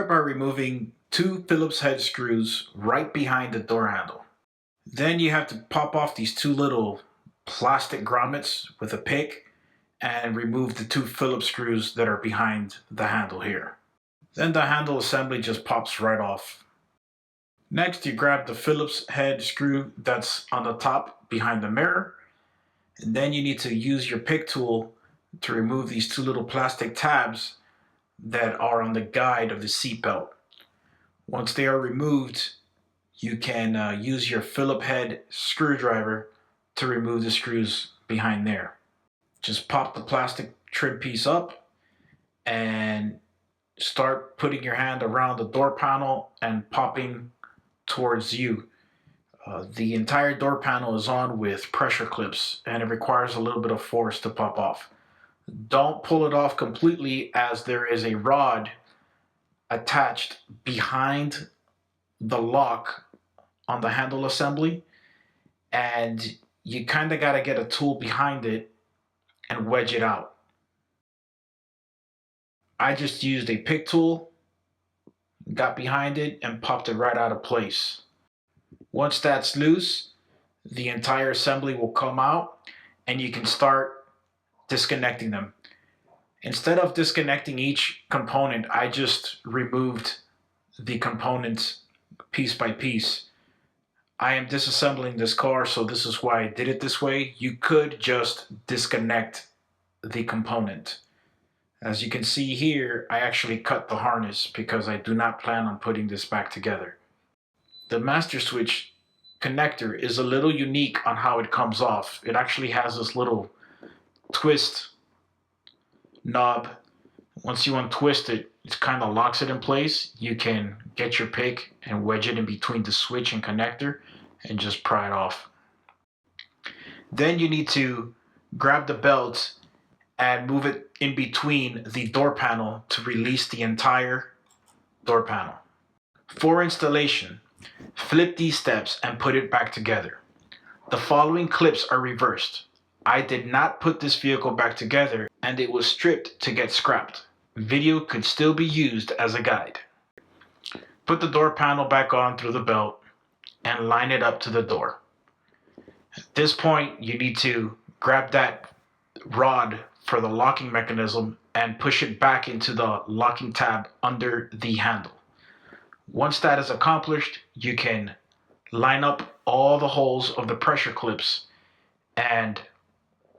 Start by removing 2 Phillips head screws right behind the door handle. Then you have to pop off these 2 little plastic grommets with a pick and remove the 2 Phillips screws that are behind the handle here. Then the handle assembly just pops right off. Next, you grab the Phillips head screw that's on the top behind the mirror, and then you need to use your pick tool to remove these 2 little plastic tabs that are on the guide of the seatbelt. Once they are removed, you can use your Phillips head screwdriver to remove the screws behind there. Just pop the plastic trim piece up and start putting your hand around the door panel and popping towards you. The entire door panel is on with pressure clips and it requires a little bit of force to pop off. Don't pull it off completely, as there is a rod attached behind the lock on the handle assembly, and you kind of got to get a tool behind it and wedge it out. I just used a pick tool, got behind it, and popped it right out of place. Once that's loose, the entire assembly will come out and you can start disconnecting them. Instead of disconnecting each component, I just removed the components piece by piece. I am disassembling this car, so this is why I did it this way. You could just disconnect the component. As you can see here, I actually cut the harness because I do not plan on putting this back together. The master switch connector is a little unique on how it comes off. It actually has this little twist knob. Once you untwist it, it kind of locks it in place. You can get your pick and wedge it in between the switch and connector and just pry it off. Then you need to grab the belt and move it in between the door panel to release the entire door panel. For installation, flip these steps and put it back together. The following clips are reversed. I did not put this vehicle back together and it was stripped to get scrapped. Video could still be used as a guide. Put the door panel back on through the belt and line it up to the door. At this point, you need to grab that rod for the locking mechanism and push it back into the locking tab under the handle. Once that is accomplished, you can line up all the holes of the pressure clips and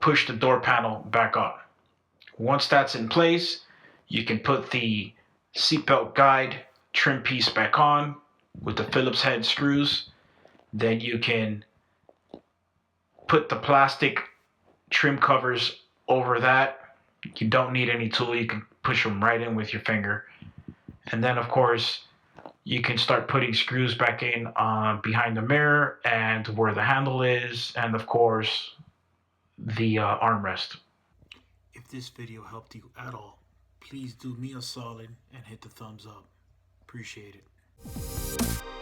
push the door panel back on. Once that's in place, you can put the seatbelt guide trim piece back on with the Phillips head screws. Then you can put the plastic trim covers over that. You don't need any tool, you can push them right in with your finger. And then of course, you can start putting screws back in behind the mirror and where the handle is, and of course, the armrest. If this video helped you at all, please do me a solid and hit the thumbs up. Appreciate it.